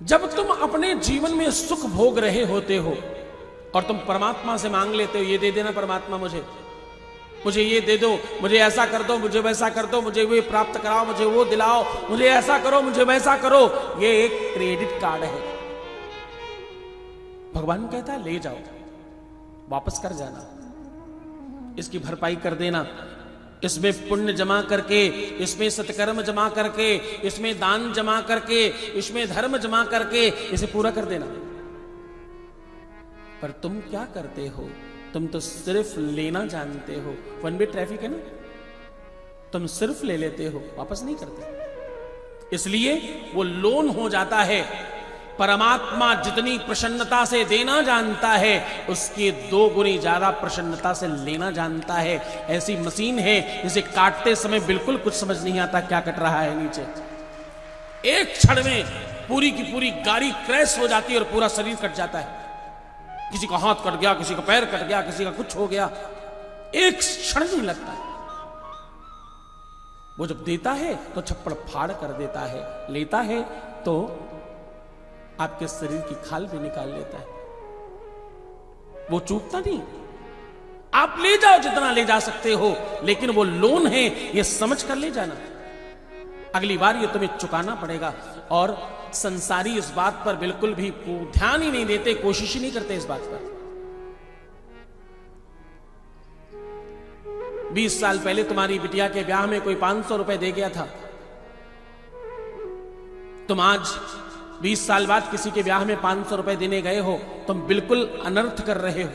जब तुम अपने जीवन में सुख भोग रहे होते हो और तुम परमात्मा से मांग लेते हो, ये दे देना परमात्मा, मुझे ये दे दो, मुझे ऐसा कर दो, मुझे वैसा कर दो, मुझे वो प्राप्त कराओ, मुझे वो दिलाओ, मुझे ऐसा करो, मुझे वैसा करो, ये एक क्रेडिट कार्ड है। भगवान कहता है ले जाओ, वापस कर जाना, इसकी भरपाई कर देना, इसमें पुण्य जमा करके, इसमें सत्कर्म जमा करके, इसमें दान जमा करके, इसमें धर्म जमा करके इसे पूरा कर देना। पर तुम क्या करते हो? तुम तो सिर्फ लेना जानते हो। वन वे ट्रैफिक है ना, तुम सिर्फ ले लेते हो, वापस नहीं करते, इसलिए वो लोन हो जाता है। परमात्मा जितनी प्रसन्नता से देना जानता है, उसके 2 गुनी ज्यादा प्रसन्नता से लेना जानता है। ऐसी मशीन है जिसे काटते समय बिल्कुल कुछ समझ नहीं आता क्या कट रहा है नीचे। एक क्षण में पूरी की पूरी गाड़ी क्रैश हो जाती है और पूरा शरीर कट जाता है। किसी का हाथ कट गया, किसी का पैर कट गया, किसी का कुछ हो गया, एक क्षण नहीं लगता है। वो जब देता है तो छप्पड़ फाड़ कर देता है, लेता है तो आपके शरीर की खाल भी निकाल लेता है। वो चूकता नहीं। आप ले जाओ जितना ले जा सकते हो, लेकिन वो लोन है, ये समझ कर ले जाना। अगली बार ये तुम्हें चुकाना पड़ेगा। और संसारी इस बात पर बिल्कुल भी ध्यान ही नहीं देते, कोशिश ही नहीं करते इस बात पर। 20 साल पहले तुम्हारी बिटिया के ब्याह में कोई 500 रुपए दे गया था। तुम आज 20 साल बाद किसी के ब्याह में 500 रुपए देने गए हो, तुम बिल्कुल अनर्थ कर रहे हो।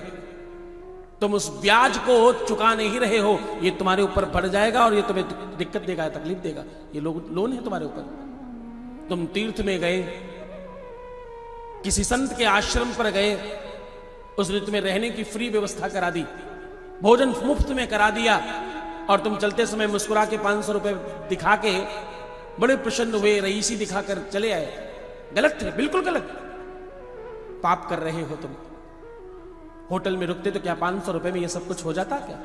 तुम उस ब्याज को चुका नहीं रहे हो, ये तुम्हारे ऊपर बढ़ जाएगा और ये तुम्हें दिक्कत देगा, तकलीफ देगा। ये लोन है तुम्हारे ऊपर। तुम तीर्थ में गए, किसी संत के आश्रम पर गए, उसने तुम्हें रहने की फ्री व्यवस्था करा दी, भोजन मुफ्त में करा दिया, और तुम चलते समय मुस्कुरा के 500 रुपए दिखा के बड़े प्रसन्न हुए, रईसी दिखाकर चले आए। गलत है, बिल्कुल गलत। पाप कर रहे हो तुम। होटल में रुकते तो क्या 500 रुपए में ये सब कुछ हो जाता क्या?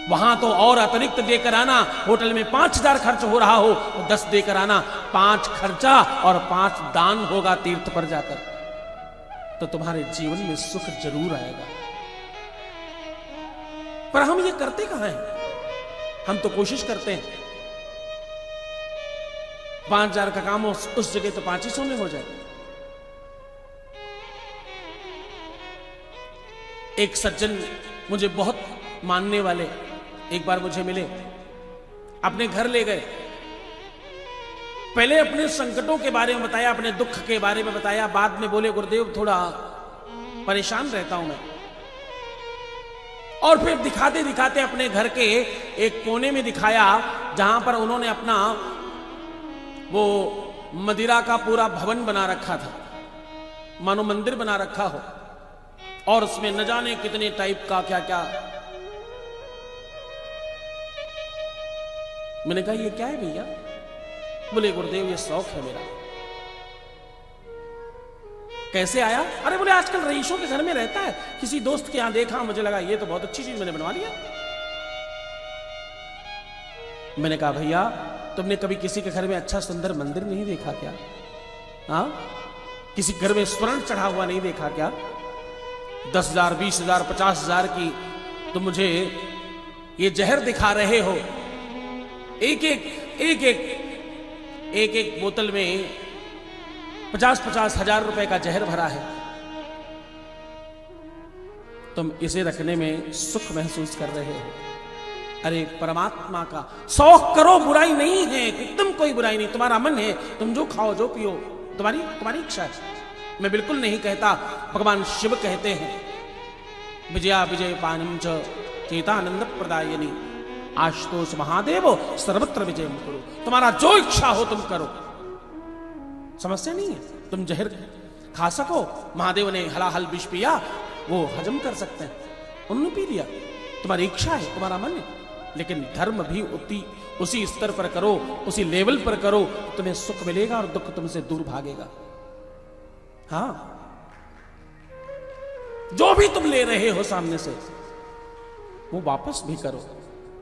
वहां तो और अतिरिक्त देकर आना। होटल में 5000 खर्च हो रहा हो तो 10 देकर आना। 5 खर्चा और 5 दान होगा तीर्थ पर जाकर, तो तुम्हारे जीवन में सुख जरूर आएगा। पर हम ये करते कहां हैं? हम तो कोशिश करते हैं 5000 का काम उस जगह तो 2500 में हो जाए। एक सज्जन मुझे बहुत मानने वाले एक बार मुझे मिले, अपने घर ले गए। पहले अपने संकटों के बारे में बताया, अपने दुख के बारे में बताया, बाद में बोले गुरुदेव थोड़ा परेशान रहता हूं मैं। और फिर दिखाते दिखाते अपने घर के एक कोने में दिखाया जहां पर उन्होंने अपना वो मदिरा का पूरा भवन बना रखा था, मानो मंदिर बना रखा हो, और उसमें न जाने कितने टाइप का क्या क्या। मैंने कहा ये क्या है भैया? बोले गुरुदेव ये शौक है मेरा। कैसे आया? अरे बोले आजकल रईसों के घर में रहता है, किसी दोस्त के यहां देखा, मुझे लगा ये तो बहुत अच्छी चीज मैंने बनवा लिया। मैंने कहा भैया तुमने कभी किसी के घर में अच्छा सुंदर मंदिर नहीं देखा क्या? हाँ, किसी घर में स्वर्ण चढ़ा हुआ नहीं देखा क्या? 10,000 20,000 50,000 की तुम मुझे ये जहर दिखा रहे हो। एक एक बोतल में 50-50 हजार रुपए का जहर भरा है। तुम इसे रखने में सुख महसूस कर रहे हो। अरे परमात्मा का शौक करो, बुराई नहीं है, एकदम कोई बुराई नहीं। तुम्हारा मन है, तुम जो खाओ जो पियो, तुम्हारी इच्छा है। मैं बिल्कुल नहीं कहता। भगवान शिव कहते हैं विजया विजय पानिम च चेतानंद प्रदायिनी आशुतोष महादेव सर्वत्र विजय करो। तुम्हारा जो इच्छा हो तुम करो, समस्या नहीं है। तुम जहर खा सको, महादेव ने हलाहल विष पिया, वो हजम कर सकते हैं, उन्होंने पी लिया। तुम्हारी इच्छा है, तुम्हारा मन है, लेकिन धर्म भी उसी स्तर पर करो, उसी लेवल पर करो, तुम्हें सुख मिलेगा और दुख तुमसे दूर भागेगा। हाँ, जो भी तुम ले रहे हो सामने से वो वापस भी करो।